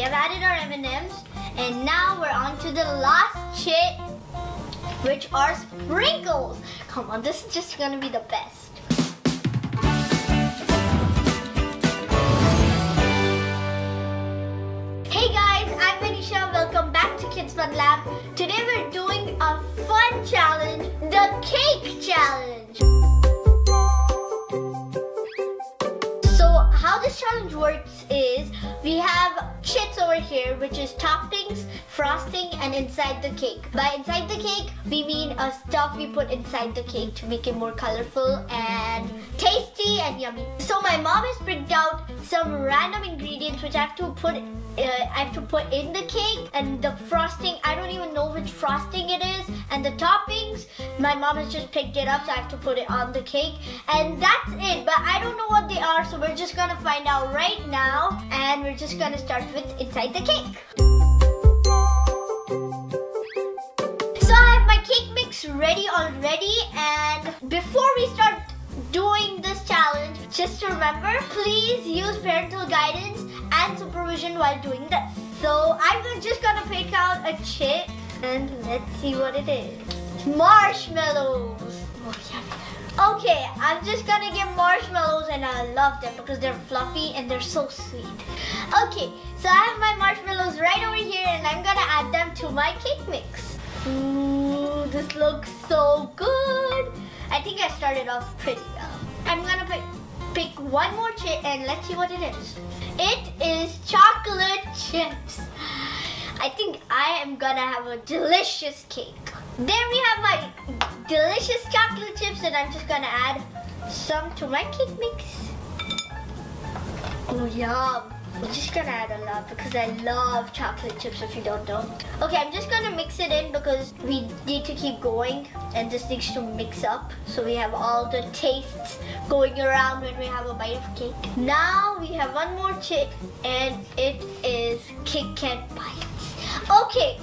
have added our M&Ms, and now we're on to the last chit, which are sprinkles. Come on, this is just gonna be the best. Hey guys, I'm Venisha. Welcome back to Kids Fun Lab. Today we're doing a fun challenge, the cake challenge. So how this challenge works is we have chits over here, which is toppings, frosting, and inside the cake. By inside the cake, we mean stuff we put inside the cake to make it more colorful and tasty and yummy. So my mom has picked out some random ingredients which I have to put in the cake, and the frosting, I don't even know which frosting it is, and the toppings, my mom has just picked it up, so I have to put it on the cake, and that's it. But I don't know what they are, so we're just gonna find out right now, and we're just gonna start with inside the cake. So I have my cake mix ready already, and before we start doing this challenge, just remember, please use parental guidance and supervision while doing this. So I'm just gonna pick out a chit, and let's see what it is. Marshmallows. Oh, yeah. Okay, I'm just gonna get marshmallows, and I love them because they're fluffy and they're so sweet. Okay, so I have my marshmallows right over here, and I'm gonna add them to my cake mix. Ooh, this looks so good. I think I started off pretty well. I'm gonna pick one more chip, and let's see what it is. It is chocolate chips. I think I am gonna have a delicious cake. There we have my delicious chocolate chips, and I'm just gonna add some to my cake mix. Oh, yum. I'm just gonna add a lot because I love chocolate chips, if you don't know. Okay, I'm just gonna mix it in because we need to keep going, and this needs to mix up so we have all the tastes going around when we have a bite of cake. Now we have one more chip, and it is Kit Kat bites. Okay,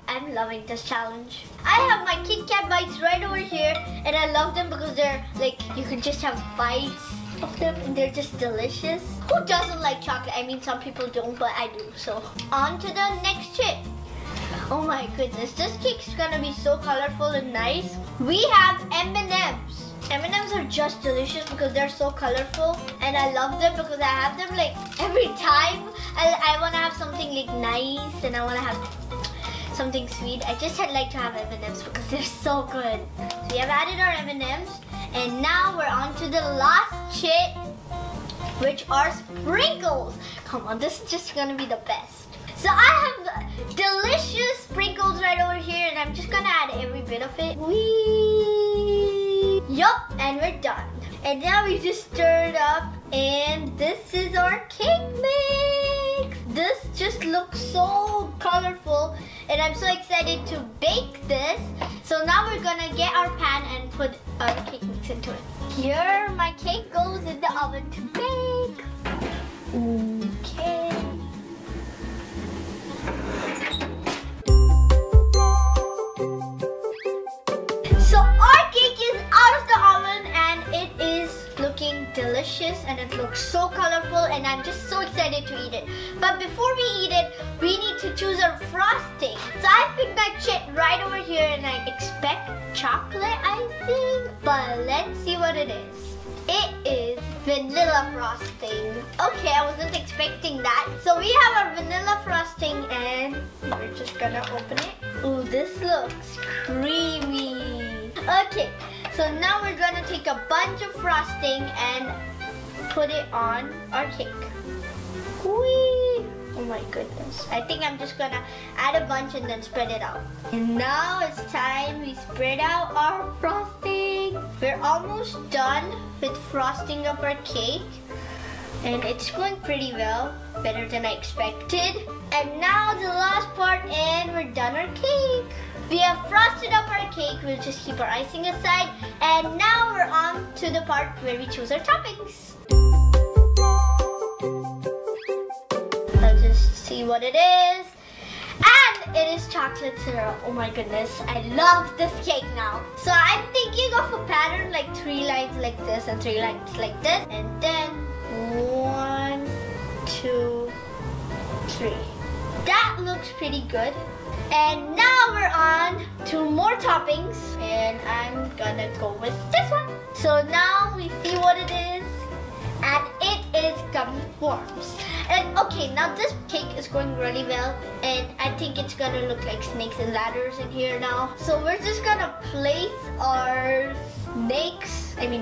I'm loving this challenge. I have my Kit Kat bites right over here, and I love them because they're like, you can just have bites of them, and they're just delicious. Who doesn't like chocolate? I mean, some people don't, but I do. So on to the next chip. Oh my goodness, this cake's gonna be so colorful and nice. We have M&Ms. M&Ms are just delicious because they're so colorful, and I love them because I have them like every time I wanna have something like nice, and I wanna have something sweet. I just like to have M&Ms because they're so good. So we have added our M&Ms, and now we're on to the last chit, which are sprinkles. Come on, this is just gonna be the best. So I have delicious sprinkles right over here, and I'm just gonna add every bit of it. Whee! Yup, and we're done. And now we just stir it up, and this is our cake mix. This just looks so colorful, and I'm so excited to bake this. So now we're gonna get our pan and put our cake mix into it. Here my cake goes in the oven to bake. Okay. So our cake is out of the oven, and it is looking delicious, and it looks so colorful, and I'm just so excited to eat it. But before we eat it, we need to choose our frosting. So I picked my chit right over here, and I expect chocolate icing, but let's see what it is. It is vanilla frosting. Okay, I wasn't expecting that. So we have our vanilla frosting, and we're just gonna open it. Ooh, this looks creamy. Okay, so now we're gonna take a bunch of frosting and put it on our cake. Whee! Oh my goodness. I think I'm just gonna add a bunch and then spread it out. And now it's time we spread out our frosting. We're almost done with frosting up our cake, and it's going pretty well, better than I expected. And now the last part, and we're done our cake. We have frosted up our cake. We'll just keep our icing aside, and now we're on to the part where we choose our toppings. Let's just see what it is. And it is chocolate syrup. Oh my goodness, I love this cake now. So I'm thinking of a pattern like 3 lines like this and 3 lines like this. And then 1, 2, 3. That looks pretty good. And now we're on to more toppings. And I'm gonna go with this one. So now we see what it is. And it is gummy worms. And okay, now this cake is going really well. And I think it's gonna look like snakes and ladders in here now. So we're just gonna place our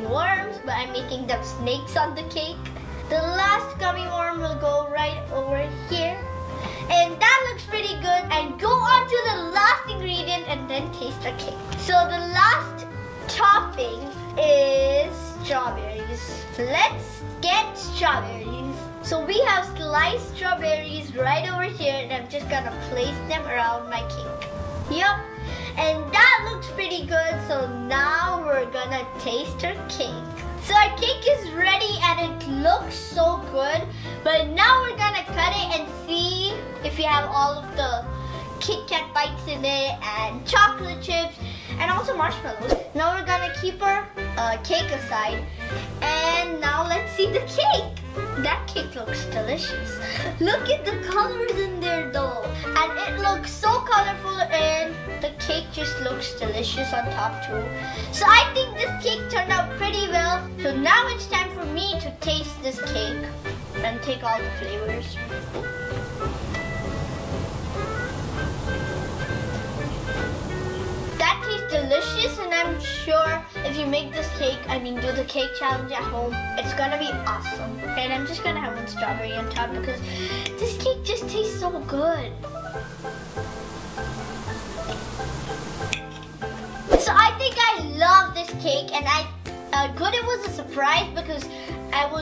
worms, but I'm making them snakes on the cake. The last gummy worm will go right over here. And that looks pretty good. And go on to the last ingredient and then taste the cake. So the last topping is strawberries. Let's get strawberries. So we have sliced strawberries right over here, and I'm just gonna place them around my cake. Yup. And that looks pretty good. So now we're gonna taste our cake. So our cake is ready and it looks so good. But now we're gonna cut it and see if we have all of the Kit Kat bites in it and chocolate chips and also marshmallows. Now we're gonna keep our cake aside. And now let's see the cake. That cake looks delicious. Look at the colors in there though. And it looks so colorful and the cake just looks delicious on top too. So I think this cake turned out pretty well. So now it's time for me to taste this cake and take all the flavors. That tastes delicious, and I'm sure if you make this cake, do the cake challenge at home, it's gonna be awesome. And I'm just gonna have one strawberry on top because this cake just tastes so good. So I think I love this cake, and good it was a surprise because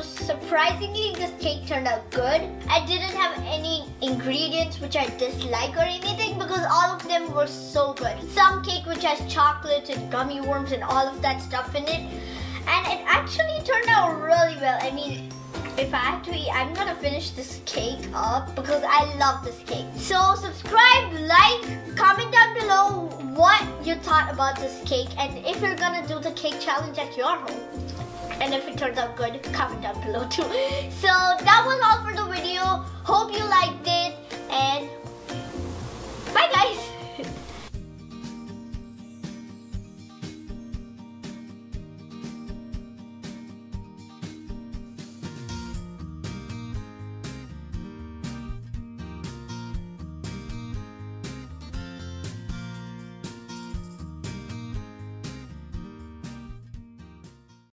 surprisingly this cake turned out good. I didn't have any ingredients which I dislike or anything because all of them were so good. Some cake which has chocolate and gummy worms and all of that stuff in it. And it actually turned out really well. If I had to eat, I'm gonna finish this cake up because I love this cake. So subscribe, like, comment down below what you thought about this cake and if you're gonna do the cake challenge at your home. And if it turns out good, comment down below too. So that was all for the video. Hope you liked it and